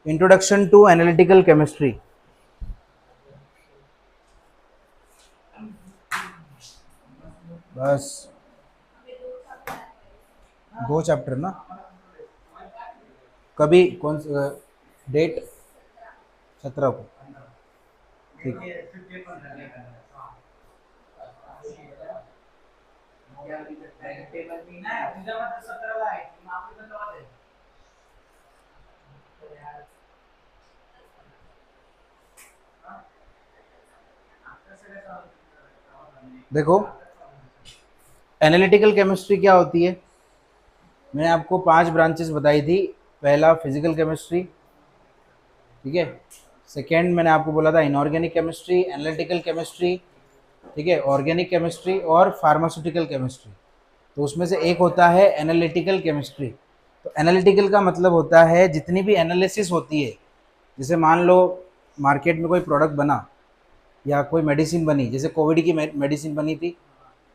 Introduction to analytical chemistry. बस 2 chapter ना। कभी कौन सा डेट? 17 को। ठीक। देखो, एनालिटिकल केमिस्ट्री क्या होती है? मैंने आपको 5 ब्रांचेस बताई थी। पहला फिजिकल केमिस्ट्री, ठीक है। सेकेंड मैंने आपको बोला था इनऑर्गेनिक केमिस्ट्री, एनालिटिकल केमिस्ट्री, ठीक है, ऑर्गेनिक केमिस्ट्री और फार्मास्यूटिकल केमिस्ट्री। तो उसमें से एक होता है एनालिटिकल केमिस्ट्री। तो एनालिटिकल का मतलब होता है जितनी भी एनालिसिस होती है, जैसे मान लो मार्केट में कोई प्रोडक्ट बना या कोई मेडिसिन बनी, जैसे कोविड की मेडिसिन बनी थी,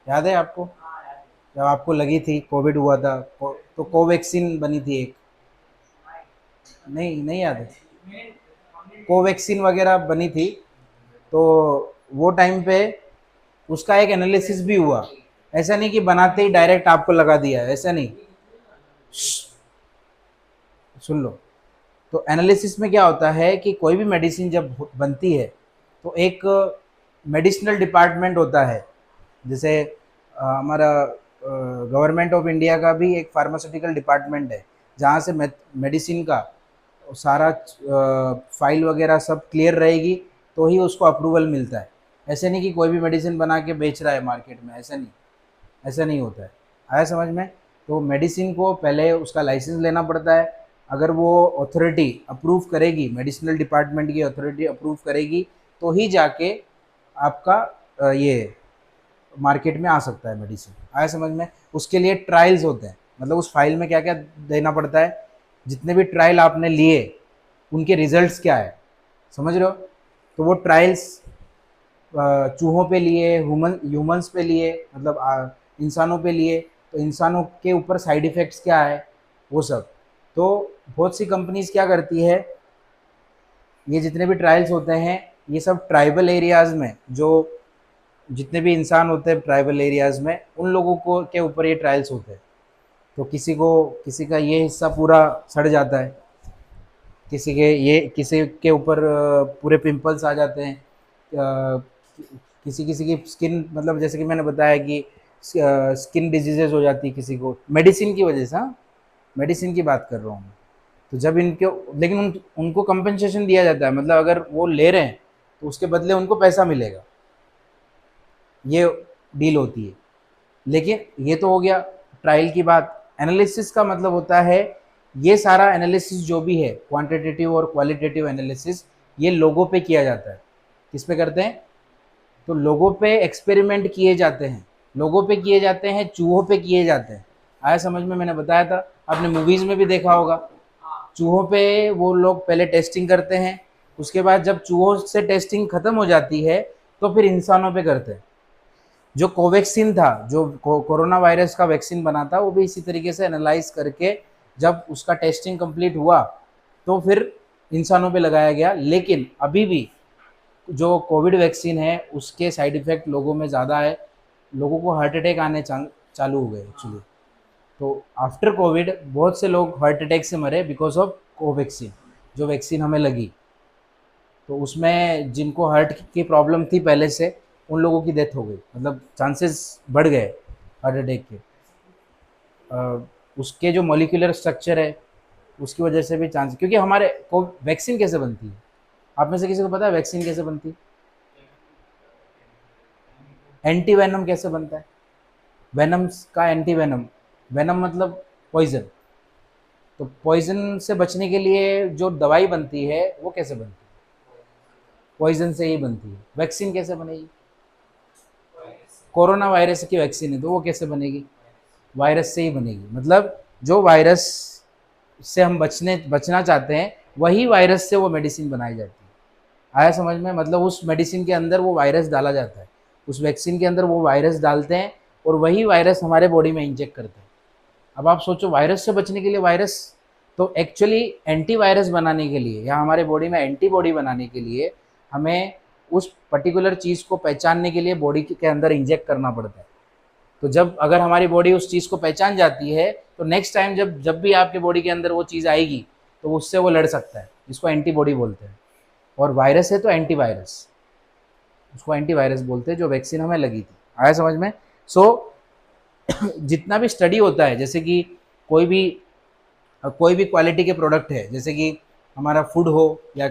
याद है आपको? जब आपको लगी थी कोविड हुआ था तो कोवैक्सीन बनी थी एक। नहीं, नहीं याद है? कोवैक्सीन वगैरह बनी थी। तो वो टाइम पे उसका एक एनालिसिस भी हुआ। ऐसा नहीं कि बनाते ही डायरेक्ट आपको लगा दिया, ऐसा नहीं। सुन लो। तो एनालिसिस में क्या होता है कि कोई भी मेडिसिन जब बनती है तो एक मेडिसिनल डिपार्टमेंट होता है। जैसे हमारा गवर्नमेंट ऑफ इंडिया का भी एक फार्मास्यूटिकल डिपार्टमेंट है, जहाँ से मेडिसिन का सारा फाइल वगैरह सब क्लियर रहेगी तो ही उसको अप्रूवल मिलता है। ऐसे नहीं कि कोई भी मेडिसिन बना के बेच रहा है मार्केट में, ऐसा नहीं, ऐसा नहीं होता है। आया समझ में? तो मेडिसिन को पहले उसका लाइसेंस लेना पड़ता है। अगर वो अथॉरिटी अप्रूव करेगी, मेडिसिनल डिपार्टमेंट की अथॉरिटी अप्रूव करेगी तो ही जाके आपका ये मार्केट में आ सकता है मेडिसिन। आया समझ में? उसके लिए ट्रायल्स होते हैं, मतलब उस फाइल में क्या क्या देना पड़ता है, जितने भी ट्रायल आपने लिए उनके रिजल्ट्स क्या है, समझ रहे हो? तो वो ट्रायल्स चूहों पे लिए, ह्यूमंस पे लिए, मतलब इंसानों पे लिए, तो इंसानों के ऊपर साइड इफ़ेक्ट्स क्या है, वो सब। तो बहुत सी कंपनीज क्या करती है, ये जितने भी ट्रायल्स होते हैं ये सब ट्राइबल एरियाज़ में, जो जितने भी इंसान होते हैं ट्राइबल एरियाज़ में, उन लोगों को के ऊपर ये ट्रायल्स होते हैं। तो किसी का ये हिस्सा पूरा सड़ जाता है, किसी के ऊपर पूरे पिंपल्स आ जाते हैं, किसी किसी की स्किन, मतलब जैसे कि मैंने बताया कि स्किन डिजीजेज हो जाती है किसी को मेडिसिन की वजह से। हाँ, मेडिसिन की बात कर रहा हूँ मैं। तो जब इनके, लेकिन उनको कंपनसेशन दिया जाता है, मतलब अगर वो ले रहे हैं तो उसके बदले उनको पैसा मिलेगा, ये डील होती है। लेकिन ये तो हो गया ट्रायल की बात। एनालिसिस का मतलब होता है ये सारा एनालिसिस जो भी है, क्वांटिटेटिव और क्वालिटेटिव एनालिसिस, ये लोगों पे किया जाता है। किस पे करते हैं? तो लोगों पे एक्सपेरिमेंट किए जाते हैं, लोगों पे किए जाते हैं, चूहों पे किए जाते हैं। आया समझ में? मैंने बताया था, आपने मूवीज़ में भी देखा होगा। चूहों पे वो लोग पहले टेस्टिंग करते हैं, उसके बाद जब चूहों से टेस्टिंग ख़त्म हो जाती है तो फिर इंसानों पे करते हैं। जो कोवैक्सीन था, जो कोरोना वायरस का वैक्सीन बना था, वो भी इसी तरीके से एनालाइज करके जब उसका टेस्टिंग कंप्लीट हुआ तो फिर इंसानों पे लगाया गया। लेकिन अभी भी जो कोविड वैक्सीन है उसके साइड इफ़ेक्ट लोगों में ज़्यादा है, लोगों को हार्ट अटैक आने चालू हो गए एक्चुअली। तो आफ्टर कोविड बहुत से लोग हार्ट अटैक से मरे बिकॉज ऑफ कोवैक्सीन, जो वैक्सीन हमें लगी। तो उसमें जिनको हार्ट की प्रॉब्लम थी पहले से, उन लोगों की डेथ हो गई, मतलब चांसेस बढ़ गए हार्ट अटैक के। उसके जो मॉलिक्यूलर स्ट्रक्चर है उसकी वजह से भी चांस, क्योंकि हमारे को वैक्सीन कैसे बनती है, आप में से किसी को पता है वैक्सीन कैसे बनती है? एंटी वेनम कैसे बनता है? वेनम का एंटी वेनम, वेनम मतलब पॉइजन। तो पॉइजन से बचने के लिए जो दवाई बनती है वो कैसे बनती है? पॉइजन से ही बनती है। वैक्सीन कैसे बनेगी? कोरोना वायरस की वैक्सीन है तो वो कैसे बनेगी? वायरस से ही बनेगी। मतलब जो वायरस से हम बचना चाहते हैं वही वायरस से वो मेडिसिन बनाई जाती है। आया समझ में? मतलब उस मेडिसिन के अंदर वो वायरस डाला जाता है, उस वैक्सीन के अंदर वो वायरस डालते हैं और वही वायरस हमारे बॉडी में इंजेक्ट करते हैं। अब आप सोचो, वायरस से बचने के लिए वायरस तो एक्चुअली एंटीवायरस बनाने के लिए या हमारे बॉडी में एंटीबॉडी बनाने के लिए हमें उस पर्टिकुलर चीज़ को पहचानने के लिए बॉडी के अंदर इंजेक्ट करना पड़ता है। तो जब अगर हमारी बॉडी उस चीज़ को पहचान जाती है तो नेक्स्ट टाइम जब जब भी आपके बॉडी के अंदर वो चीज़ आएगी तो उससे वो लड़ सकता है, जिसको एंटीबॉडी बोलते हैं। और वायरस है तो एंटीवायरस, उसको एंटीवायरस बोलते हैं, जो वैक्सीन हमें लगी थी। आया समझ में? सो जितना भी स्टडी होता है, जैसे कि कोई भी क्वालिटी के प्रोडक्ट है, जैसे कि हमारा फूड हो या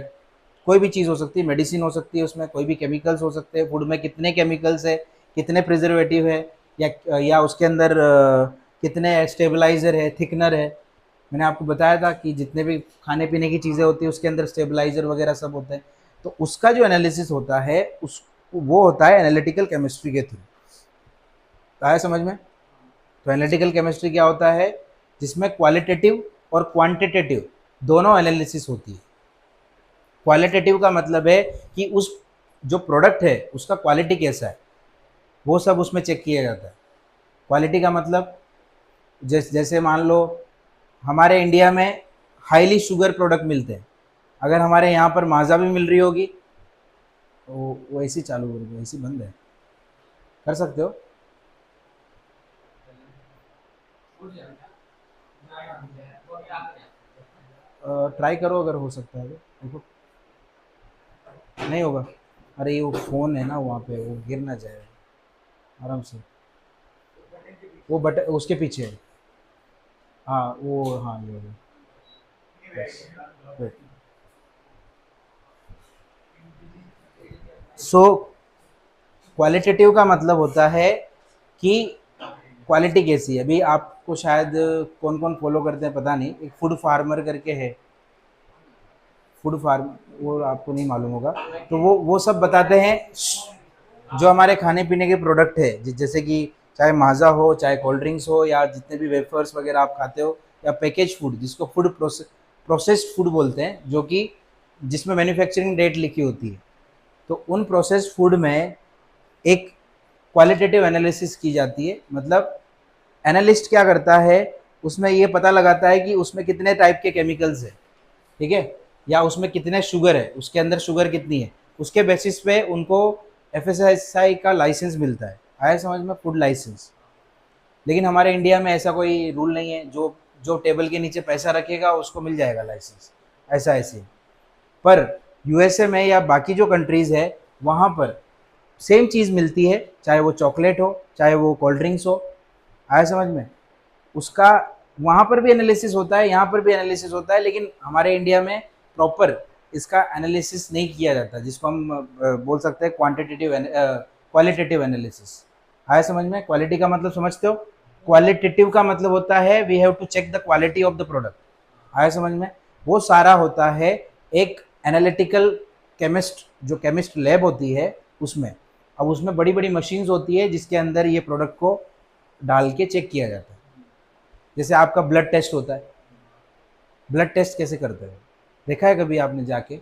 कोई भी चीज़ हो सकती है, मेडिसिन हो सकती है, उसमें कोई भी केमिकल्स हो सकते हैं, फूड में कितने केमिकल्स है, कितने प्रिजर्वेटिव है, या उसके अंदर कितने स्टेबलाइज़र है, थिकनर है। मैंने आपको बताया था कि जितने भी खाने पीने की चीज़ें होती है उसके अंदर स्टेबलाइज़र वगैरह सब होते हैं। तो उसका जो एनालिसिस होता है वो होता है एनालिटिकल केमिस्ट्री के थ्रू। आया समझ में? तो एनालिटिकल केमिस्ट्री क्या होता है, जिसमें क्वालिटेटिव और क्वांटिटेटिव दोनों एनालिसिस होती है। क्वालिटेटिव का मतलब है कि उस जो प्रोडक्ट है उसका क्वालिटी कैसा है, वो सब उसमें चेक किया जाता है। क्वालिटी का मतलब जैसे मान लो हमारे इंडिया में हाईली शुगर प्रोडक्ट मिलते हैं, अगर हमारे यहाँ पर माज़ा भी मिल रही होगी तो वो ऐसी चालू होगी, ऐसी बंद है, कर सकते हो। ट्राई करो अगर हो सकता है तो। देखो नहीं होगा, अरे ये वो फ़ोन है ना वहाँ पे, वो गिर ना जाए आराम से। वो बटन उसके पीछे है। हाँ वो, हाँ ये बस। सो क्वालिटेटिव का मतलब होता है कि क्वालिटी कैसी है। अभी आपको शायद कौन कौन फॉलो करते हैं पता नहीं, एक फूड फार्मर करके है, फूड फार्म, वो आपको नहीं मालूम होगा। तो वो सब बताते हैं जो हमारे खाने पीने के प्रोडक्ट है, जैसे कि चाहे माज़ा हो, चाहे कोल्ड ड्रिंक्स हो, या जितने भी वेफर्स वगैरह आप खाते हो, या पैकेज फूड जिसको फूड प्रोसेस्ड फूड बोलते हैं, जो कि जिसमें मैन्युफैक्चरिंग डेट लिखी होती है। तो उन प्रोसेस्ड फूड में एक क्वालिटेटिव एनालिसिस की जाती है। मतलब एनालिस्ट क्या करता है, उसमें ये पता लगाता है कि उसमें कितने टाइप के केमिकल्स है, ठीक है, या उसमें कितने शुगर है, उसके अंदर शुगर कितनी है, उसके बेसिस पे उनको एफएसएसआई का लाइसेंस मिलता है। आया समझ में? Food licence. लेकिन हमारे इंडिया में ऐसा कोई रूल नहीं है, जो जो टेबल के नीचे पैसा रखेगा उसको मिल जाएगा लाइसेंस, ऐसे। पर यूएसए में या बाकी जो कंट्रीज़ है वहाँ पर सेम चीज़ मिलती है, चाहे वो चॉकलेट हो, चाहे वो कोल्ड ड्रिंक्स हो। आया समझ में? उसका वहाँ पर भी एनालिसिस होता है, यहाँ पर भी एनालिसिस होता है, लेकिन हमारे इंडिया में प्रॉपर इसका एनालिसिस नहीं किया जाता, जिसको हम बोल सकते हैं क्वालिटेटिव एनालिसिस। आया समझ में? क्वालिटी का मतलब समझते हो? क्वालिटेटिव का मतलब होता है we have to check the quality of the product. आया समझ में? वो सारा होता है एक एनालिटिकल केमिस्ट, जो केमिस्ट लैब होती है उसमें। अब उसमें बड़ी बड़ी मशीन्स होती है जिसके अंदर ये प्रोडक्ट को डाल के चेक किया जाता है। जैसे आपका ब्लड टेस्ट होता है, ब्लड टेस्ट कैसे करते हो, देखा है कभी आपने जाके?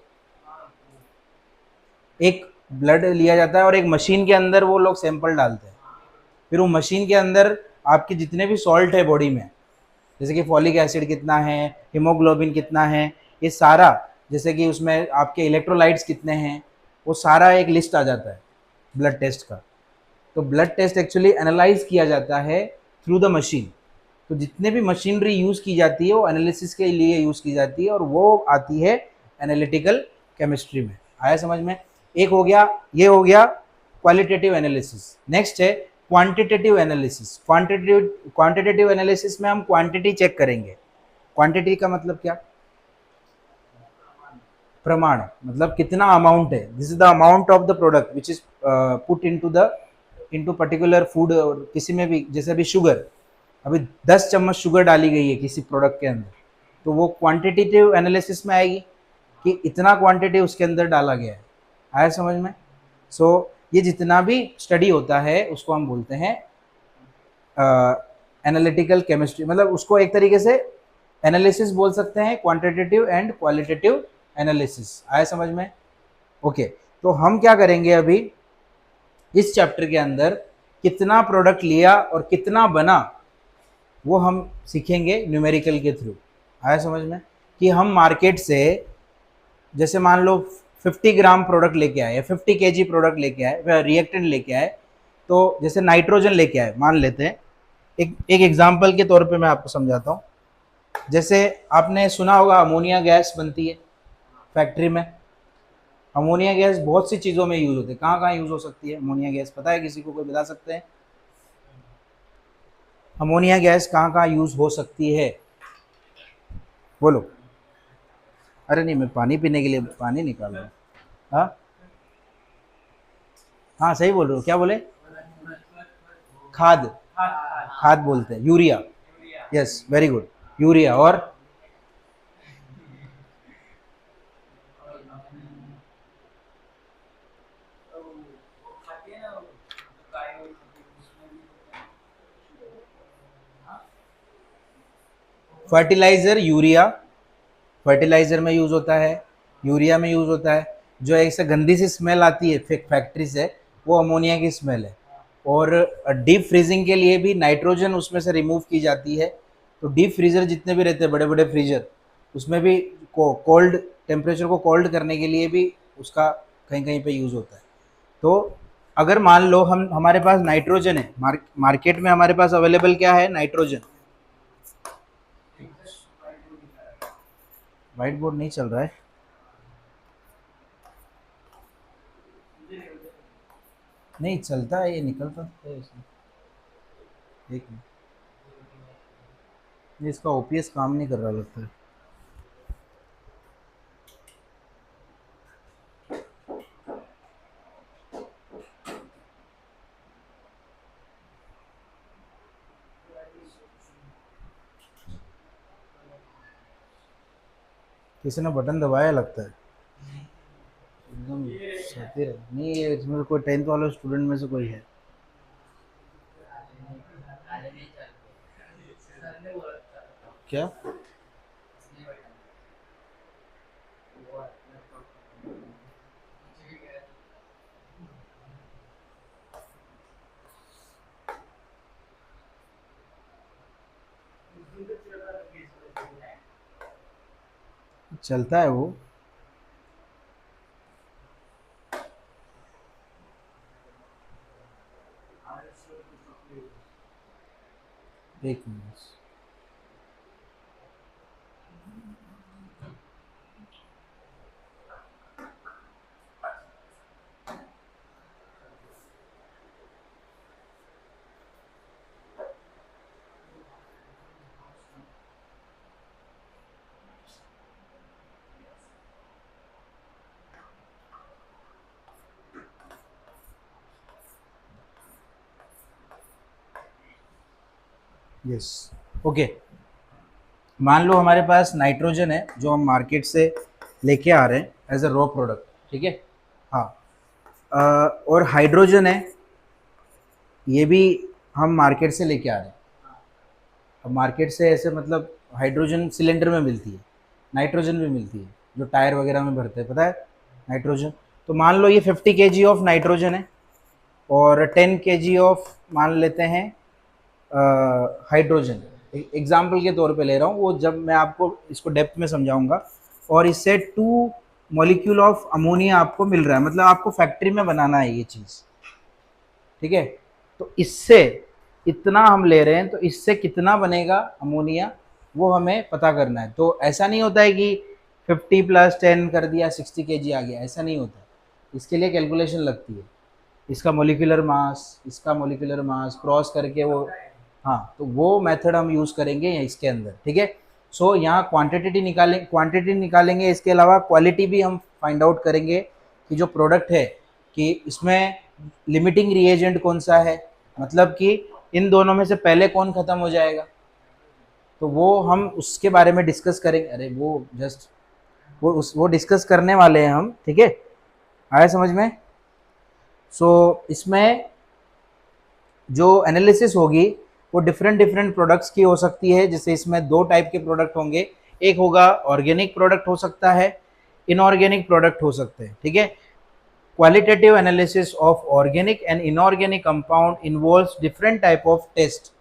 एक ब्लड लिया जाता है और एक मशीन के अंदर वो लोग सैंपल डालते हैं, फिर वो मशीन के अंदर आपके जितने भी सॉल्ट है बॉडी में, जैसे कि फॉलिक एसिड कितना है, हीमोग्लोबिन कितना है, ये सारा, जैसे कि उसमें आपके इलेक्ट्रोलाइट्स कितने हैं, वो सारा एक लिस्ट आ जाता है ब्लड टेस्ट का। तो ब्लड टेस्ट एक्चुअली एनालाइज किया जाता है थ्रू द मशीन। तो जितने भी मशीनरी यूज़ की जाती है वो एनालिसिस के लिए यूज़ की जाती है, और वो आती है एनालिटिकल केमिस्ट्री में। आया समझ में? एक हो गया, ये हो गया क्वालिटेटिव एनालिसिस। नेक्स्ट है क्वांटिटेटिव एनालिसिस। क्वांटिटेटिव एनालिसिस में हम क्वांटिटी चेक करेंगे। क्वांटिटी का मतलब क्या? प्रमाण, मतलब कितना अमाउंट है। This is the amount of the product which is put into particular food. किसी में भी, जैसे अभी शुगर, अभी 10 चम्मच शुगर डाली गई है किसी प्रोडक्ट के अंदर, तो वो क्वांटिटेटिव एनालिसिस में आएगी कि इतना क्वांटिटी उसके अंदर डाला गया है। आया समझ में? सो ये जितना भी स्टडी होता है उसको हम बोलते हैं एनालिटिकल केमिस्ट्री। मतलब उसको एक तरीके से एनालिसिस बोल सकते हैं, क्वांटिटेटिव एंड क्वालिटेटिव एनालिसिस। आया समझ में? ओके, तो हम क्या करेंगे अभी इस चैप्टर के अंदर, कितना प्रोडक्ट लिया और कितना बना वो हम सीखेंगे न्यूमेरिकल के थ्रू। आया समझ में? कि हम मार्केट से जैसे मान लो 50 ग्राम प्रोडक्ट लेके आए या 50 केजी प्रोडक्ट लेके आए, रिएक्टेंट लेके आए, तो जैसे नाइट्रोजन लेके आए मान लेते हैं, एक एग्जांपल के तौर पे मैं आपको समझाता हूँ। जैसे आपने सुना होगा अमोनिया गैस बनती है फैक्ट्री में। अमोनिया गैस बहुत सी चीज़ों में यूज़ होती है। कहाँ कहाँ यूज़ हो सकती है अमोनिया गैस, पता है किसी को? कोई बता सकते हैं अमोनिया गैस कहाँ कहाँ यूज़ हो सकती है? बोलो। अरे नहीं, मैं पानी पीने के लिए पानी निकाल रहा हूँ। हाँ हाँ, सही बोल रहे हो। क्या बोले? खाद, खाद बोलते हैं, urea. Yes, very good, urea. और फर्टिलाइज़र, यूरिया फर्टिलाइज़र में यूज़ होता है, यूरिया में यूज़ होता है। जो ऐसे गंदी सी स्मेल आती है फैक्ट्री से, वो अमोनिया की स्मेल है। और डीप फ्रीजिंग के लिए भी नाइट्रोजन उसमें से रिमूव की जाती है। तो डीप फ्रीज़र जितने भी रहते हैं, बड़े बड़े फ्रीजर, उसमें भी कोल्ड टेम्परेचर को कोल्ड करने के लिए भी उसका कहीं कहीं पे यूज़ होता है। तो अगर मान लो हम हमारे पास नाइट्रोजन है, मार्केट में हमारे पास अवेलेबल क्या है? नाइट्रोजन। व्हाइट बोर्ड नहीं चल रहा है? नहीं चलता है, ये निकलता है इसमें। एक मिनट, ये इसका ओपीएस काम नहीं कर रहा लगता है। किसी ने बटन दबाया लगता है। एकदम सही है। नहीं, ये इसमें कोई 10th वाले स्टूडेंट में से कोई है। क्या? चलता है वो। एक मिनट। Yes, okay. मान लो हमारे पास नाइट्रोजन है जो हम मार्केट से लेके आ रहे हैं एज अ रॉ प्रोडक्ट, ठीक है। हाँ। और हाइड्रोजन है, ये भी हम मार्केट से लेके आ रहे हैं। अब मार्केट से ऐसे मतलब हाइड्रोजन सिलेंडर में मिलती है, नाइट्रोजन भी मिलती है जो टायर वगैरह में भरते हैं, पता है नाइट्रोजन। तो मान लो ये 50 केजी ऑफ नाइट्रोजन है और 10 केजी ऑफ मान लेते हैं हाइड्रोजन। एग्जाम्पल के तौर पे ले रहा हूँ, वो जब मैं आपको इसको डेप्थ में समझाऊंगा। और इससे 2 मॉलिक्यूल ऑफ अमोनिया आपको मिल रहा है, मतलब आपको फैक्ट्री में बनाना है ये चीज़, ठीक है। तो इससे इतना हम ले रहे हैं, तो इससे कितना बनेगा अमोनिया, वो हमें पता करना है। तो ऐसा नहीं होता है कि 50 + 10 कर दिया 60 केजी आ गया, ऐसा नहीं होता। इसके लिए कैलकुलेशन लगती है, इसका मोलिकुलर मास, इसका मोलिकुलर मास क्रॉस करके वो। हाँ, तो वो मेथड हम यूज़ करेंगे इसके अंदर, ठीक है। सो यहाँ क्वांटिटी निकालेंगे, इसके अलावा क्वालिटी भी हम फाइंड आउट करेंगे कि जो प्रोडक्ट है कि इसमें लिमिटिंग रिएजेंट कौन सा है, मतलब कि इन दोनों में से पहले कौन ख़त्म हो जाएगा। तो वो हम उसके बारे में डिस्कस करेंगे। अरे वो जस्ट वो डिस्कस करने वाले हैं हम, ठीक है। आया समझ में? सो इसमें जो एनालिसिस होगी वो डिफरेंट डिफरेंट प्रोडक्ट्स की हो सकती है। जैसे इसमें 2 टाइप के प्रोडक्ट होंगे, एक होगा ऑर्गेनिक प्रोडक्ट हो सकता है, इनऑर्गेनिक प्रोडक्ट हो सकते हैं, ठीक है। Qualitative analysis of organic and inorganic compound involves different type of test.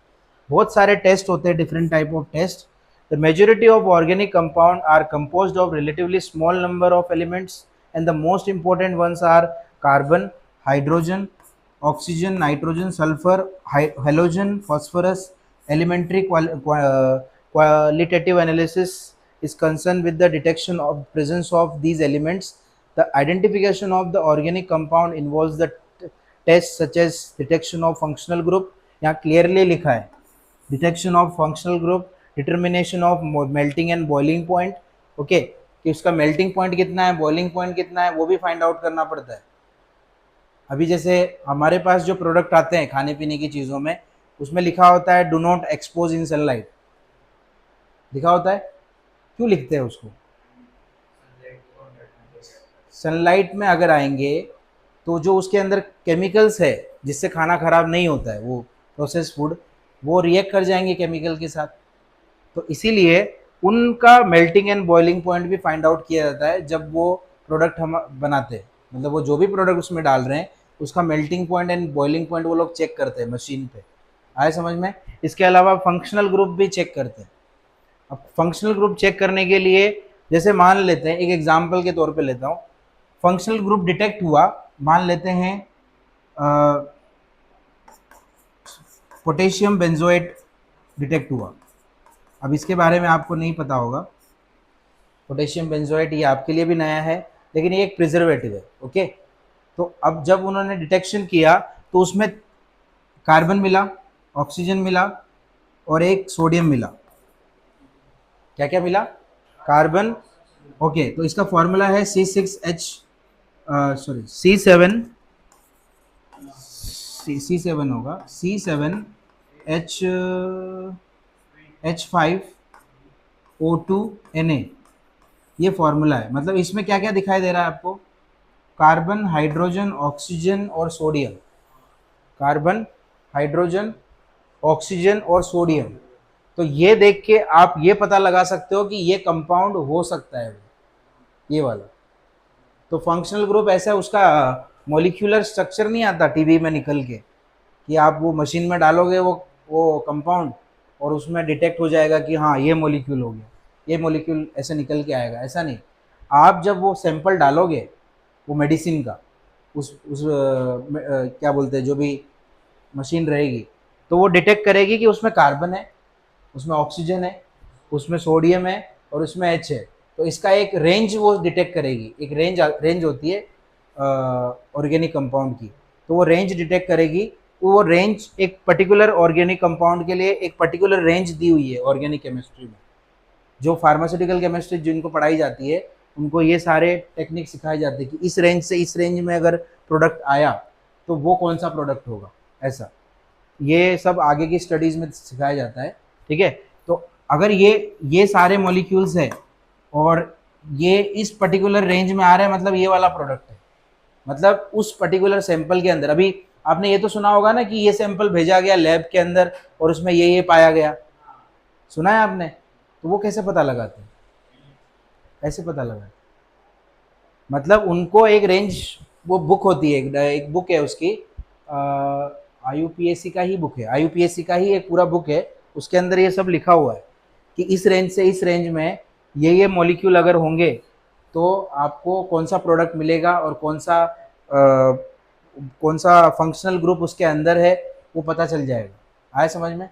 बहुत सारे टेस्ट होते हैं, different type of test. The majority of organic compound are composed of relatively small number of elements, and the most important ones are carbon, hydrogen, oxygen, nitrogen, sulfur, halogen, phosphorus. Elementary qualitative analysis is concerned with the detection of presence of these elements. The identification of the organic compound involves the tests such as detection of functional group. यहाँ clearly लिखा है detection of functional group, determination of melting and boiling point, okay, कि उसका melting point कितना है, boiling point कितना है, वो भी फाइंड आउट करना पड़ता है। अभी जैसे हमारे पास जो प्रोडक्ट आते हैं खाने पीने की चीज़ों में, उसमें लिखा होता है do not expose in sunlight, लिखा होता है, क्यों लिखते हैं उसको? सनलाइट में अगर आएंगे तो जो उसके अंदर केमिकल्स है जिससे खाना खराब नहीं होता है, वो प्रोसेस फूड, वो रिएक्ट कर जाएंगे केमिकल के साथ। तो इसीलिए उनका मेल्टिंग एंड बॉइलिंग पॉइंट भी फाइंड आउट किया जाता है जब वो प्रोडक्ट हम बनाते हैं, मतलब वो जो भी प्रोडक्ट उसमें डाल रहे हैं उसका melting point and boiling point वो लोग चेक करते हैं मशीन पे। आए समझ में? इसके अलावा फंक्शनल ग्रुप भी चेक करते हैं। अब फंक्शनल ग्रुप चेक करने के लिए जैसे मान लेते हैं, एक एग्जाम्पल के तौर पे लेता हूँ, फंक्शनल ग्रुप डिटेक्ट हुआ, मान लेते हैं पोटेशियम बेंजोएट डिटेक्ट हुआ। अब इसके बारे में आपको नहीं पता होगा, पोटेशियम बेंजोएट ये आपके लिए भी नया है, लेकिन ये एक प्रिजर्वेटिव है, ओके। तो अब जब उन्होंने डिटेक्शन किया तो उसमें कार्बन मिला, ऑक्सीजन मिला और एक सोडियम मिला। क्या क्या मिला? Carbon, okay. तो इसका फॉर्मूला है C7 होगा, C7H5O2Na, ये फॉर्मूला है। मतलब इसमें क्या क्या दिखाई दे रहा है आपको? कार्बन, हाइड्रोजन, ऑक्सीजन और सोडियम, कार्बन, हाइड्रोजन, ऑक्सीजन और सोडियम। तो ये देख के आप ये पता लगा सकते हो कि ये कंपाउंड हो सकता है, ये वाला। तो फंक्शनल ग्रुप ऐसा है, उसका मॉलिक्यूलर स्ट्रक्चर नहीं आता टीवी में निकल के कि आप वो मशीन में डालोगे वो कंपाउंड और उसमें डिटेक्ट हो जाएगा कि हाँ ये मॉलिक्यूल हो गया, ये मॉलिक्यूल ऐसे निकल के आएगा, ऐसा नहीं। आप जब वो सैंपल डालोगे वो मेडिसिन का, क्या बोलते हैं, जो भी मशीन रहेगी, तो वो डिटेक्ट करेगी कि उसमें कार्बन है, उसमें ऑक्सीजन है, उसमें सोडियम है और उसमें एच है। तो इसका एक रेंज वो डिटेक्ट करेगी, एक रेंज होती है ऑर्गेनिक कंपाउंड की, तो वो रेंज डिटेक्ट करेगी। वो रेंज एक पर्टिकुलर ऑर्गेनिक कंपाउंड के लिए एक पर्टिकुलर रेंज दी हुई है ऑर्गेनिक केमिस्ट्री में। जो फार्मास्यूटिकल केमिस्ट्री जिनको पढ़ाई जाती है उनको ये सारे टेक्निक सिखाए जाते हैं कि इस रेंज से इस रेंज में अगर प्रोडक्ट आया तो वो कौन सा प्रोडक्ट होगा, ऐसा। ये सब आगे की स्टडीज़ में सिखाया जाता है, ठीक है। तो अगर ये सारे मॉलिक्यूल्स है और ये इस पर्टिकुलर रेंज में आ रहे हैं, मतलब ये वाला प्रोडक्ट है, मतलब उस पर्टिकुलर सैंपल के अंदर। अभी आपने ये तो सुना होगा ना कि ये सैंपल भेजा गया लैब के अंदर और उसमें ये पाया गया, सुना है आपने? तो वो कैसे पता लगाते हैं? कैसे पता लगा? मतलब उनको एक रेंज, वो बुक होती है, एक बुक है उसकी, IUPAC का ही बुक है, IUPAC का ही एक पूरा बुक है, उसके अंदर ये सब लिखा हुआ है कि इस रेंज से इस रेंज में ये मॉलिक्यूल अगर होंगे तो आपको कौन सा प्रोडक्ट मिलेगा और कौन सा फंक्शनल ग्रुप उसके अंदर है वो पता चल जाएगा। आए समझ में?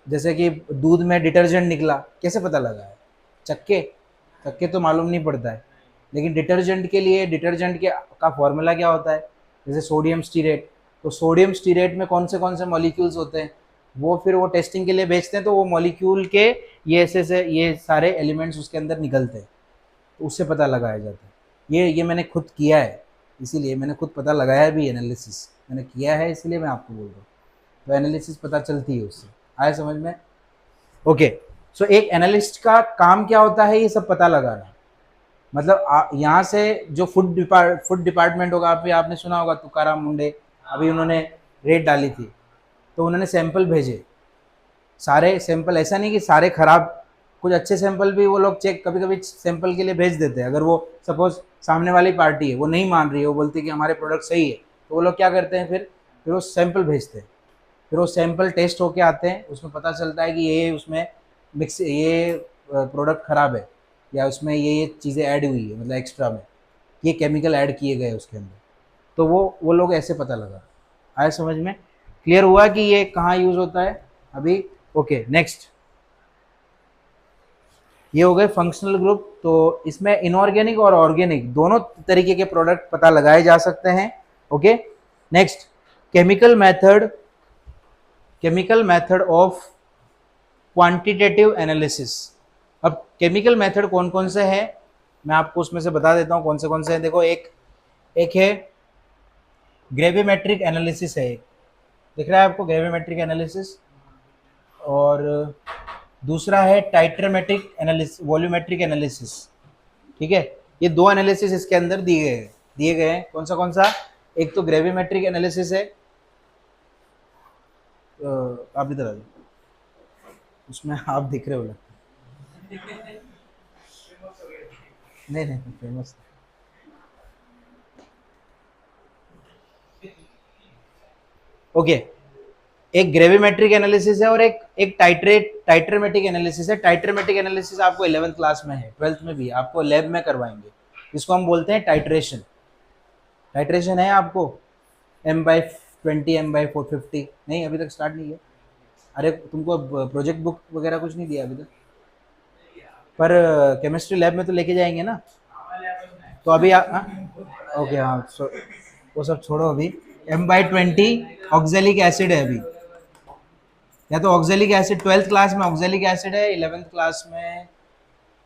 जैसे कि दूध में डिटर्जेंट निकला, कैसे पता लगा है? चक्के तो मालूम नहीं पड़ता है, लेकिन डिटर्जेंट के लिए डिटर्जेंट का फॉर्मूला क्या होता है? जैसे सोडियम स्टीरेट, तो सोडियम स्टीरेट में कौन से मॉलिक्यूल्स होते हैं, वो फिर वो टेस्टिंग के लिए भेजते हैं, तो वो मॉलिक्यूल के ये सारे एलिमेंट्स उसके अंदर निकलते हैं, तो उससे पता लगाया जाता है। ये मैंने खुद किया है, इसीलिए मैंने खुद पता लगाया भी, एनालिसिस मैंने किया है, इसलिए मैं आपको बोल रहा हूँ। तो एनालिसिस पता चलती है उससे। आए समझ में? ओके। सो एक एनालिस्ट का काम क्या होता है? ये सब पता लगाना। मतलब यहाँ से जो फूड डिपार्टमेंट होगा, आपने सुना होगा तुकाराम मुंडे, अभी उन्होंने रेड डाली थी, तो उन्होंने सैंपल भेजे, सारे सैंपल, ऐसा नहीं कि सारे खराब, कुछ अच्छे सैंपल भी वो लोग चेक कभी कभी सैंपल के लिए भेज देते हैं। अगर वो सपोज सामने वाली पार्टी है, वो नहीं मान रही है, वो बोलती है कि हमारे प्रोडक्ट सही है, तो वो लोग क्या करते हैं, फिर वो सैंपल भेजते हैं, फिर वो सैंपल टेस्ट होके आते हैं, उसमें पता चलता है कि ये उसमें मिक्स ये प्रोडक्ट ख़राब है या उसमें ये चीज़ें ऐड हुई है, मतलब एक्स्ट्रा में ये केमिकल ऐड किए गए उसके अंदर, तो वो लोग ऐसे पता लगा। आया समझ में? क्लियर हुआ कि ये कहाँ यूज़ होता है अभी? ओके नेक्स्ट, ये हो गए फंक्शनल ग्रुप। तो इसमें इनऑर्गेनिक और ऑर्गेनिक दोनों तरीके के प्रोडक्ट पता लगाए जा सकते हैं। Okay next, chemical method, chemical method of quantitative analysis. अब केमिकल मेथड कौन कौन से हैं मैं आपको उसमें से बता देता हूँ कौन से हैं। देखो एक एक है ग्रेविमेट्रिक एनालिसिस है, एक दिख रहा है आपको ग्रेविमेट्रिक एनालिसिस, और दूसरा है टाइट्रोमेट्रिक एनालिसिस, वॉल्यूमेट्रिक एनालिसिस। ठीक है, ये दो एनालिसिस इसके अंदर दिए गए हैं। कौन सा? एक तो ग्रेविमेट्रिक एनालिसिस है, आप इधर आ जाओ, उसमें आप दिख रहे हो लगता है। नहीं फेमस। ओके, एक ग्रेविमेट्रिक एनालिसिस है और एक एक टाइट्रोमेट्रिक एनालिसिस है। टाइट्रोमेट्रिक एनालिसिस आपको 11th क्लास में है, 12th में भी आपको लैब में करवाएंगे, इसको हम बोलते हैं टाइट्रेशन। टाइट्रेशन है आपको M/20 M/450? नहीं, अभी तक स्टार्ट नहीं किया। अरे तुमको प्रोजेक्ट बुक वगैरह कुछ नहीं दिया अभी तक, पर केमिस्ट्री लैब में तो लेके जाएंगे ना। तो अभी ओके हाँ, वो सब छोड़ो अभी। M/20 ऑक्जेलिक एसिड है अभी, या तो ऑक्जेलिक एसिड 12th क्लास में ऑक्जेलिक एसिड है, 11th क्लास में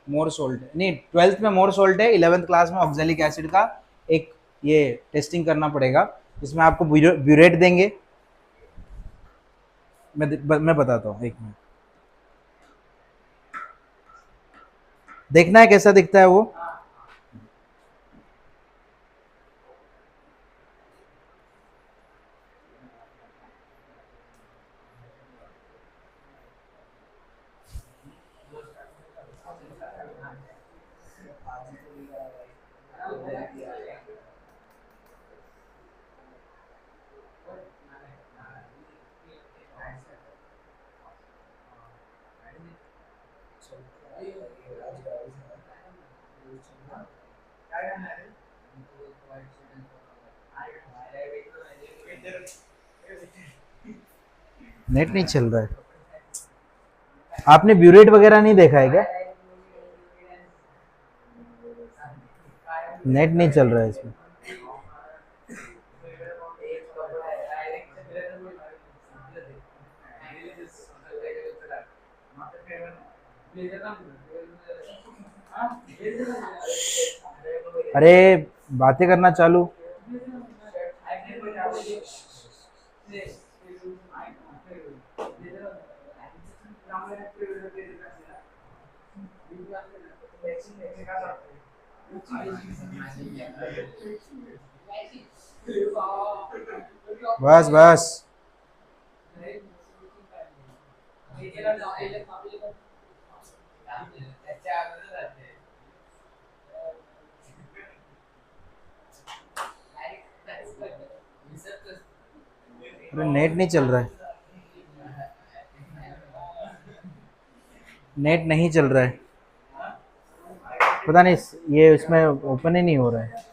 मोर सोल्ट है। नहीं, 12th में मोर सोल्ट है, 11th क्लास में ऑक्जेलिक एसिड का एक ये टेस्टिंग करना पड़ेगा, जिसमें आपको ब्यूरेट देंगे। मैं बताता हूँ, एक मिनट, देखना है कैसा दिखता है वो। नेट नहीं चल रहा है, आपने ब्यूरेट वगैरह नहीं देखा है क्या? नेट नहीं चल रहा है इसमें। अरे बातें करना चालू। बस बस, अरे नेट नहीं चल रहा है, नेट नहीं चल रहा है, पता नहीं ये इसमें ओपन ही नहीं हो रहा है।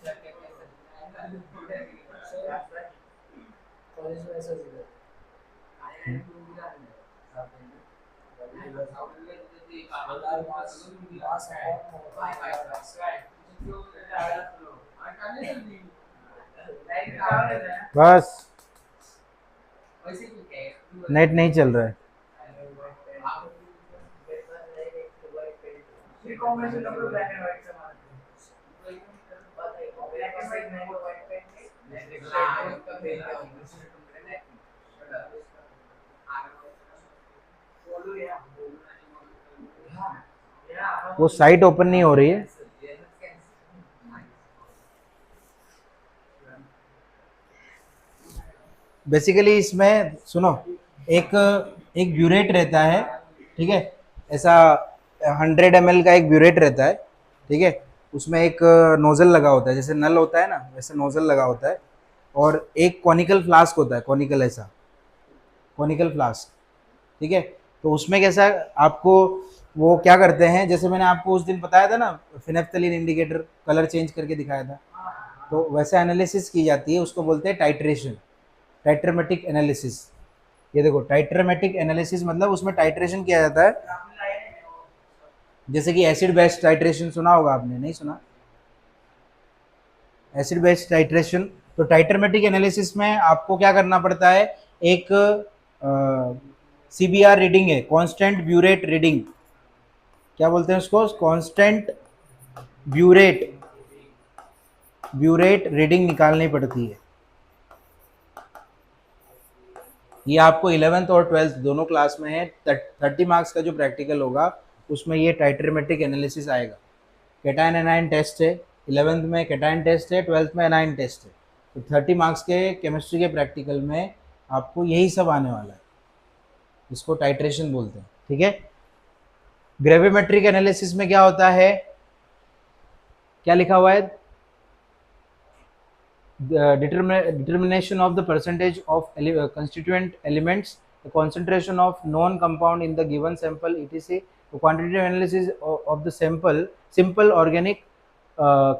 बस नेट नहीं चल रहा है। वो साइट ओपन नहीं हो रही है। बेसिकली इसमें सुनो, एक एक ब्यूरेट रहता है, ठीक है, ऐसा 100 ml का एक ब्यूरेट रहता है, ठीक है, उसमें एक नोजल लगा होता है, जैसे नल होता है ना वैसे नोजल लगा होता है, और एक कॉनिकल फ्लास्क होता है, कॉनिकल ऐसा कॉनिकल फ्लास्क, ठीक है। तो उसमें कैसा आपको वो क्या करते हैं, जैसे मैंने आपको उस दिन बताया था ना, फिनेप्थलीन इंडिकेटर कलर चेंज करके दिखाया था, तो वैसा एनालिसिस की जाती है, उसको बोलते हैं टाइट्रेशन, टाइट्रेमेटिक एनालिसिस। ये देखो टाइट्रेमेटिक एनालिसिस मतलब उसमें टाइट्रेशन किया जाता है, जैसे कि एसिड बेस टाइट्रेशन सुना होगा आपने, नहीं सुना? एसिड बेस टाइट्रेशन, तो टाइट्रेमेटिक एनालिसिस में आपको क्या करना पड़ता है, एक सीबीआर रीडिंग है, कांस्टेंट ब्यूरेट रीडिंग, क्या बोलते हैं उसको, कांस्टेंट ब्यूरेट ब्यूरेट रीडिंग निकालनी पड़ती है। ये आपको 11th और 12th दोनों क्लास में है, 30 मार्क्स का जो प्रैक्टिकल होगा उसमें ये टाइट्रेमेटिक एनालिसिस आएगा। कैटायन एनायन टेस्ट है, 11th में कैटायन टेस्ट है, 12th में एनायन टेस्ट है, तो 30 मार्क्स के केमिस्ट्री के प्रैक्टिकल में आपको यही सब आने वाला है, इसको टाइट्रेशन बोलते हैं, ठीक है। ग्रेविमेट्रिक एनालिसिस में क्या होता है, क्या लिखा हुआ है, determination of the percentage of constituent elements, the concentration of known compound in the given sample, etc. The quantitative analysis of the simple organic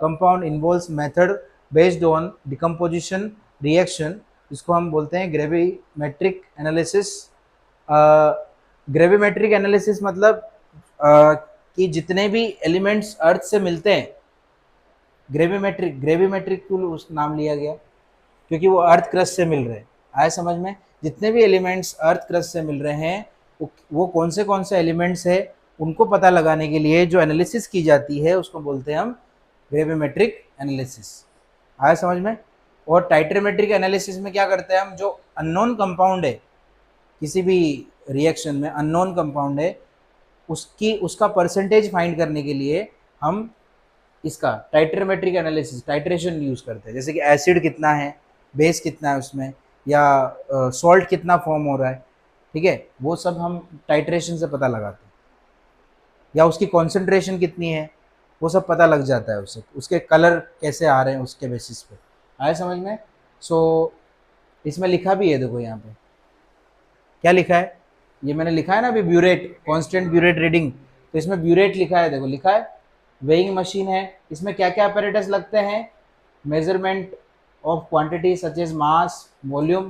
compound involves method based on decomposition reaction, जिसको हम बोलते हैं gravimetric analysis. Gravimetric analysis मतलब कि जितने भी elements earth से मिलते हैं, ग्रेविमेट्रिक क्यों उस नाम लिया गया, क्योंकि वो अर्थ क्रस्ट से मिल रहे हैं, आए समझ में, जितने भी एलिमेंट्स अर्थ क्रस्ट से मिल रहे हैं वो कौन से एलिमेंट्स है, उनको पता लगाने के लिए जो एनालिसिस की जाती है उसको बोलते हैं हम ग्रेविमेट्रिक एनालिसिस, आए समझ में। और टाइट्रेमेट्रिक एनालिसिस में क्या करते हैं हम, जो अननोन कंपाउंड है किसी भी रिएक्शन में, अननोन कंपाउंड है, उसका परसेंटेज फाइंड करने के लिए हम इसका टाइट्रेमेट्रिक एनालिसिस, टाइट्रेशन यूज करते हैं, जैसे कि एसिड कितना है, बेस कितना है उसमें, या सॉल्ट कितना फॉर्म हो रहा है, ठीक है, वो सब हम टाइट्रेशन से पता लगाते हैं, या उसकी कॉन्सेंट्रेशन कितनी है, वो सब पता लग जाता है उससे, उसके कलर कैसे आ रहे हैं उसके बेसिस पे, आए समझ में। सो इसमें लिखा भी है, देखो यहाँ पे क्या लिखा है, ये मैंने लिखा है ना अभी, ब्यूरेट, कांस्टेंट ब्यूरेट रीडिंग, तो इसमें ब्यूरेट लिखा है, देखो लिखा है, वेइंग मशीन है, इसमें क्या क्या अपैरेटस लगते हैं, measurement of quantity such as mass, volume,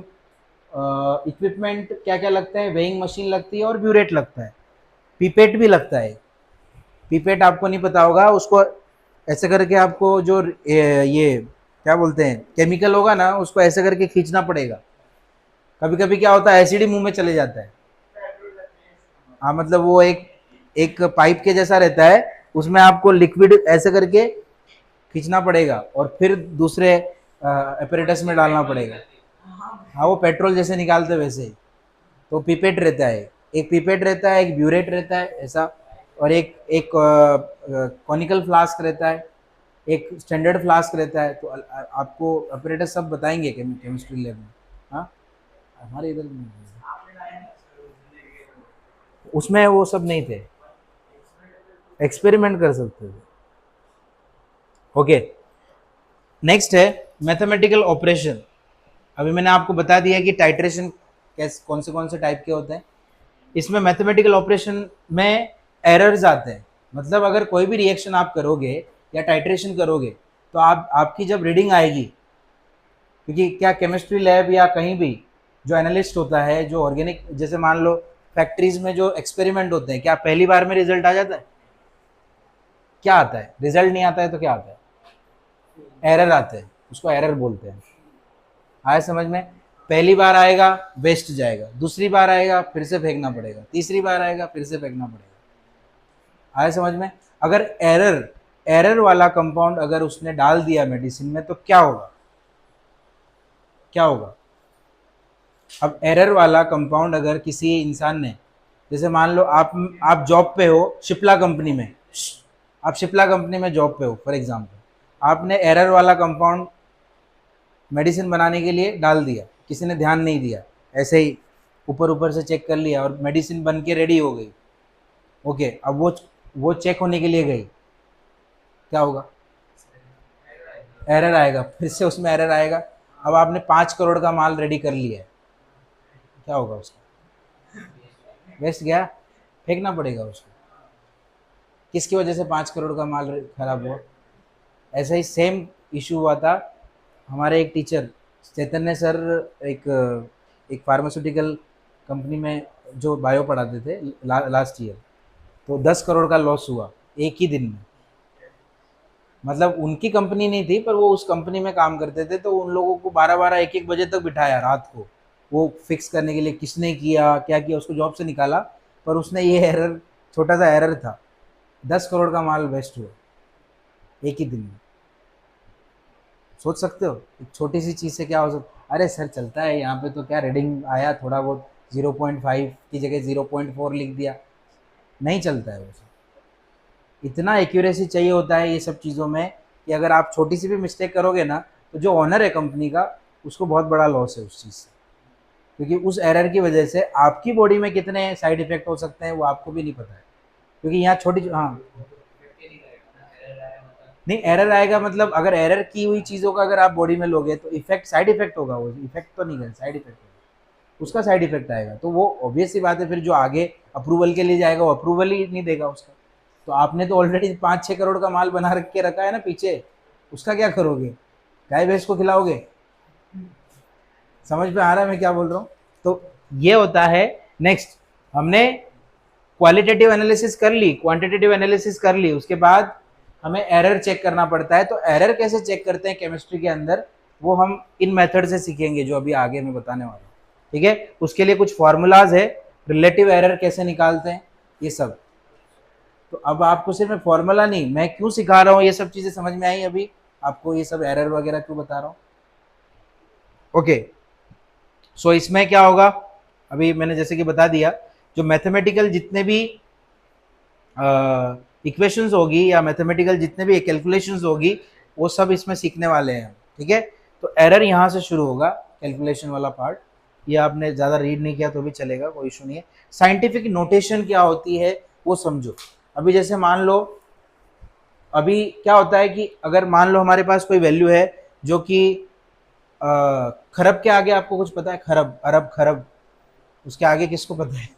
equipment क्या क्या लगते हैं, वेइंग मशीन लगती है और ब्यूरेट लगता है, पीपेट भी लगता है। पीपेट आपको नहीं पता होगा, उसको ऐसे करके आपको जो ये क्या बोलते हैं केमिकल होगा ना, उसको ऐसे करके खींचना पड़ेगा, कभी कभी क्या होता है एसिड ही मुंह में चले जाता है, हाँ मतलब वो एक एक पाइप के जैसा रहता है, उसमें आपको लिक्विड ऐसे करके खींचना पड़ेगा और फिर दूसरे एपरेटस में डालना पड़ेगा, हाँ वो पेट्रोल जैसे निकालते वैसे ही। तो पिपेट रहता है, एक पिपेट रहता है, एक ब्यूरेट रहता है ऐसा, और एक एक कॉनिकल फ्लास्क रहता है, एक स्टैंडर्ड फ्लास्क रहता है, तो आपको ऑपरेटर सब बताएंगे केमिस्ट्री लैब में, हाँ हमारे इधर उसमें वो सब नहीं थे, एक्सपेरिमेंट कर सकते थे। ओके, नेक्स्ट है मैथमेटिकल ऑपरेशन। अभी मैंने आपको बता दिया कि टाइट्रेशन कैसे कौन से टाइप के होते हैं, इसमें मैथमेटिकल ऑपरेशन में एरर्स आते हैं, मतलब अगर कोई भी रिएक्शन आप करोगे या टाइट्रेशन करोगे तो आपकी जब रीडिंग आएगी, क्योंकि क्या केमिस्ट्री लैब या कहीं भी जो एनालिस्ट होता है, जो ऑर्गेनिक, जैसे मान लो फैक्ट्रीज में जो एक्सपेरिमेंट होते हैं, क्या पहली बार में रिजल्ट आ जाता है, क्या आता है, रिजल्ट नहीं आता है तो क्या आता है, एरर आते हैं, उसको एरर बोलते हैं, आया समझ में। पहली बार आएगा वेस्ट जाएगा, दूसरी बार आएगा फिर से फेंकना पड़ेगा, तीसरी बार आएगा फिर से फेंकना पड़ेगा, आया समझ में। अगर एरर एरर वाला कंपाउंड अगर उसने डाल दिया मेडिसिन में तो क्या होगा, क्या होगा। अब एरर वाला कंपाउंड अगर किसी इंसान ने, जैसे मान लो आप जॉब पे हो शिप्ला कंपनी में, आप शिप्ला कंपनी में जॉब पे हो फॉर एग्जांपल, आपने एरर वाला कंपाउंड मेडिसिन बनाने के लिए डाल दिया, किसी ने ध्यान नहीं दिया, ऐसे ही ऊपर ऊपर से चेक कर लिया और मेडिसिन बन के रेडी हो गई, ओके, अब वो चेक होने के लिए गई, क्या होगा, एरर आएगा, फिर से उसमें एरर आएगा। अब आपने 5 करोड़ का माल रेडी कर लिया है, क्या होगा उसका, वेस्ट गया, फेंकना पड़ेगा उसको। किसकी वजह से 5 करोड़ का माल खराब हुआ? ऐसा ही सेम इशू हुआ था। हमारे एक टीचर चैतन्य सर, एक एक फार्मास्यूटिकल कंपनी में जो बायो पढ़ाते थे लास्ट ईयर, तो 10 करोड़ का लॉस हुआ एक ही दिन में। मतलब उनकी कंपनी नहीं थी, पर वो उस कंपनी में काम करते थे, तो उन लोगों को 12-12 एक-एक बजे तक बिठाया रात को, वो फिक्स करने के लिए किसने किया क्या किया, उसको जॉब से निकाला। पर उसने ये एरर, छोटा सा एरर था, 10 करोड़ का माल वेस्ट हुआ एक ही दिन में। सोच सकते हो एक छोटी सी चीज़ से क्या हो सकता। अरे सर चलता है यहाँ पे, तो क्या रीडिंग आया थोड़ा बहुत, 0.5 की जगह 0.4 लिख दिया, नहीं चलता है वैसे। इतना एक्यूरेसी चाहिए होता है ये सब चीज़ों में कि अगर आप छोटी सी भी मिस्टेक करोगे ना, तो जो ऑनर है कंपनी का, उसको बहुत बड़ा लॉस है उस चीज़ से। क्योंकि उस एरर की वजह से आपकी बॉडी में कितने साइड इफेक्ट हो सकते हैं वो आपको भी नहीं पता है। क्योंकि यहाँ छोटी, हाँ, नहीं एरर आएगा मतलब अगर एरर की हुई चीज़ों का अगर आप बॉडी में लोगे तो इफेक्ट, साइड इफेक्ट होगा, वो इफेक्ट तो नहीं है, साइड इफेक्ट होगा, उसका साइड इफेक्ट आएगा। तो वो ऑब्वियस सी बात है, फिर जो आगे अप्रूवल के लिए जाएगा वो अप्रूवल ही नहीं देगा उसका। तो आपने तो ऑलरेडी 5-6 करोड़ का माल बना रख के रखा है ना पीछे, उसका क्या करोगे? गाय भैंस को खिलाओगे? समझ में आ रहा है मैं क्या बोल रहा हूँ? तो ये होता है। नेक्स्ट, हमने क्वालिटेटिव एनालिसिस कर ली, क्वांटिटेटिव एनालिसिस कर ली, उसके बाद हमें एरर चेक करना पड़ता है। तो एरर कैसे चेक करते हैं केमिस्ट्री के अंदर, वो हम इन मेथड से सीखेंगे जो अभी आगे मैं बताने वाला हूँ। ठीक है, उसके लिए कुछ फॉर्मूलाज है, रिलेटिव एरर कैसे निकालते हैं, ये सब। तो अब आपको सिर्फ मैं फॉर्मूला नहीं, मैं क्यों सिखा रहा हूँ, ये सब चीजें समझ में आई अभी आपको, ये सब एरर वगैरह क्यों बता रहा हूँ? ओके, सो इसमें क्या होगा, अभी मैंने जैसे कि बता दिया, जो मैथमेटिकल जितने भी इक्वेशंस होगी या मैथमेटिकल जितने भी कैलकुलेशंस होगी, वो सब इसमें सीखने वाले हैं। ठीक है, तो एरर यहाँ से शुरू होगा, कैलकुलेशन वाला पार्ट। ये आपने ज़्यादा रीड नहीं किया तो भी चलेगा, कोई इशू नहीं है। साइंटिफिक नोटेशन क्या होती है वो समझो। अभी जैसे मान लो, अभी क्या होता है कि अगर मान लो हमारे पास कोई वैल्यू है जो कि खरब के आगे आपको कुछ पता है? खरब, अरब, खरब, उसके आगे किसको पता है?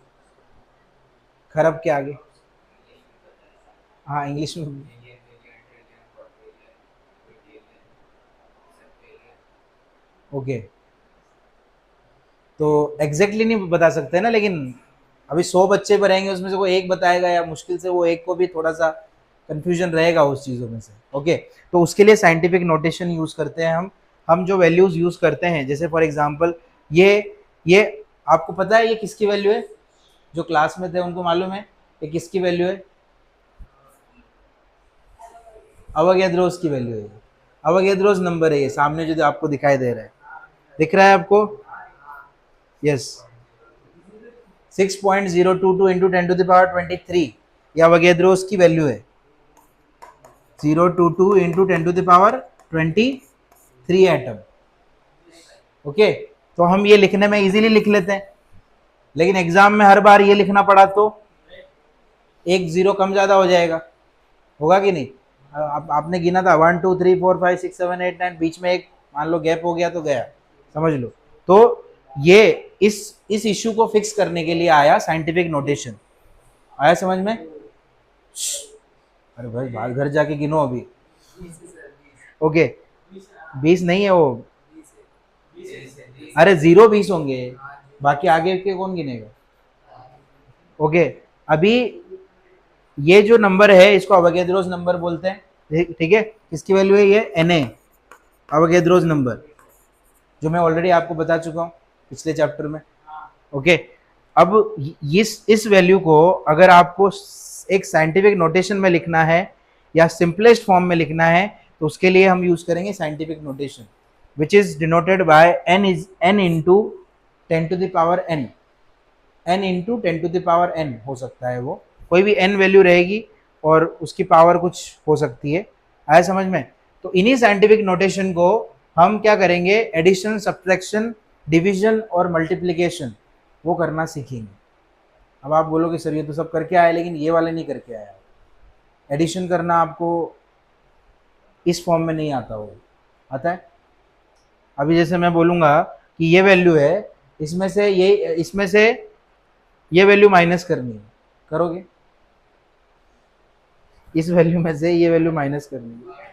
खरब के आगे, हाँ इंग्लिश में। ओके, तो एग्जैक्टली नहीं बता सकते ना, लेकिन अभी 100 बच्चे पर रहेंगे, उसमें से कोई एक बताएगा, या मुश्किल से वो एक को भी थोड़ा सा कंफ्यूजन रहेगा उस चीज़ों में से। ओके, तो उसके लिए साइंटिफिक नोटेशन यूज़ करते हैं हम जो वैल्यूज़ यूज़ करते हैं, जैसे फॉर एग्जांपल ये आपको पता है ये किसकी वैल्यू है? जो क्लास में थे उनको मालूम है ये किसकी वैल्यू है? अवोगैड्रोस की वैल्यू है। अवोगैड्रोस नंबर है ये, सामने जो आपको दिखाई दे रहा है, दिख रहा है आपको? यस, 6.022 इंटू 10⁻23, या अवोगैड्रोस की वैल्यू है। 022 इंटू 10⁻23 एटम। ओके, तो हम ये लिखने में इजीली लिख लेते हैं, लेकिन एग्जाम में हर बार ये लिखना पड़ा तो एक जीरो कम ज्यादा हो जाएगा, होगा कि नहीं? आपने गिना था 1 2 3 4 5 6 7 8 9, बीच में एक मान लो गैप हो गया तो गया, समझ लो। तो ये इस इश्यू को फिक्स करने के लिए आया साइंटिफिक नोटेशन। आया समझ में? अरे भाई बाहर घर जाके गिनो अभी। ओके, 20 नहीं है वो, अरे 0 20 होंगे, बाकी आगे के कौन गिनेगा? ओके, अभी ये जो नंबर है इसको अवोगैड्रोस नंबर बोलते हैं। ठीक है, किसकी वैल्यू है ये? Na, अवोगैड्रोस नंबर, जो मैं ऑलरेडी आपको बता चुका हूँ पिछले चैप्टर में। ओके, अब इस वैल्यू को अगर आपको एक साइंटिफिक नोटेशन में लिखना है या सिंपलेस्ट फॉर्म में लिखना है, तो उसके लिए हम यूज करेंगे scientific notation, which is denoted by n into 10⁻n, n into 10⁻n हो सकता है, वो कोई भी n वैल्यू रहेगी और उसकी पावर कुछ हो सकती है। आया समझ में? तो इन्हीं साइंटिफिक नोटेशन को हम क्या करेंगे, एडिशन, सब्ट्रैक्शन, डिवीजन और मल्टीप्लिकेशन वो करना सीखेंगे। अब आप बोलोगे सर ये तो सब करके आया, लेकिन ये वाले नहीं करके आया। एडिशन करना आपको इस फॉर्म में नहीं आता, वो आता है। अभी जैसे मैं बोलूँगा कि ये वैल्यू है, इसमें से ये वैल्यू माइनस करनी है, करोगे? इस वैल्यू में से ये वैल्यू माइनस करनी है।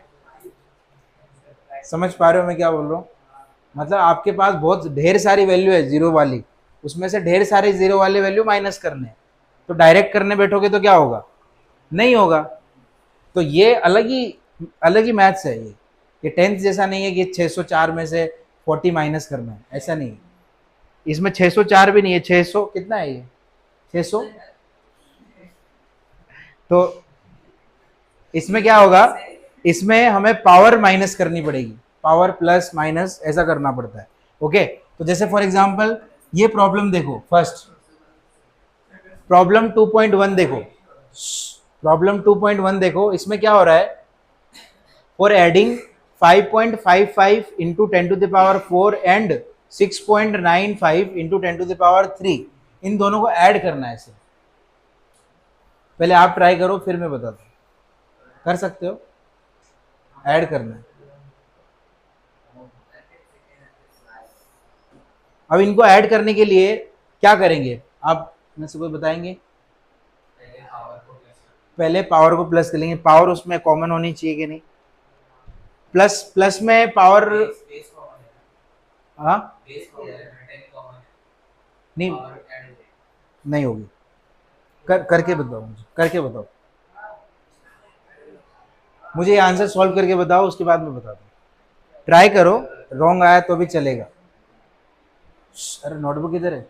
समझ पा रहे हो मैं क्या बोल रहा हूँ? मतलब आपके पास बहुत ढेर सारी वैल्यू है जीरो वाली, उसमें से ढेर सारे जीरो वाले वैल्यू माइनस करने हैं, तो डायरेक्ट करने बैठोगे तो क्या होगा? नहीं होगा। तो ये अलग ही मैथ्स है ये टेंथ जैसा नहीं है कि 604 में से 40 माइनस करना है, ऐसा नहीं है। इसमें 604 भी नहीं है, 600 कितना है ये, 600। तो इसमें क्या होगा, इसमें हमें पावर माइनस करनी पड़ेगी, पावर प्लस माइनस ऐसा करना पड़ता है। ओके, तो जैसे फॉर एग्जांपल ये प्रॉब्लम देखो, फर्स्ट प्रॉब्लम 2.1 देखो, प्रॉब्लम 2.1 देखो, इसमें क्या हो रहा है, for adding 5.55 into 10⁴ and 6.95 into 10⁻3, इन दोनों को ऐड करना है ऐसे। पहले आप ट्राई करो फिर मैं बताता हूँ, कर सकते हो, ऐड करना है। अब इनको ऐड करने के लिए क्या करेंगे आप में से कोई बताएंगे? पहले पावर को प्लस कर लेंगे, पावर उसमें कॉमन होनी चाहिए कि नहीं? प्लस प्लस में पावर, हाँ नहीं, नहीं होगी। करके बताओ, मुझे करके बताओ, मुझे ये आंसर सॉल्व करके बताओ, उसके बाद मैं बताता हूँ। ट्राई करो, रॉन्ग आया तो भी चलेगा। अरे नोटबुक किधर है?